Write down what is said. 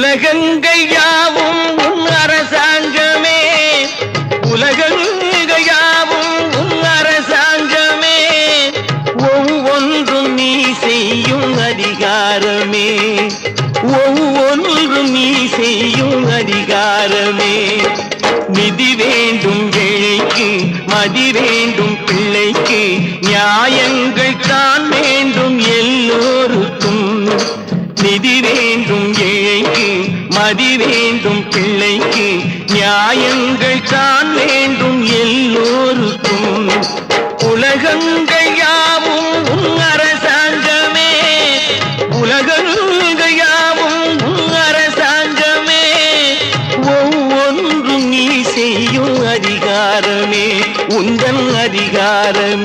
உலகங்கள் யாவும் உன் அரசாங்கமே, உலகங்கள் யாவும் உன் அரசாங்கமே, ஒவ்வொன்றும் நீ செய்யும் அதிகாரமே, ஒவ்வொன்றும் நீ செய்யும் அதிகாரமே. நிதி வேண்டும் ஏழைக்கு, மதி வேண்டும் பிள்ளைக்கு, நியாயங்கள் தான் வேண்டும் எல்லோருக்கும். நிதி வேண்டும் ஏழைக்கு, மதி வேண்டும் பிள்ளைக்கு, நியாயங்கள் தான் வேண்டும் எல்லோருக்கும். உலகங்கள் யாவும் உன் அரசாங்கமே, உலகங்கள் யாவும் உன் அரசாங்கமே, ஒவ்வொன்றும் நீ செய்யும் அதிகாரமே, உந்தன் அதிகாரமே.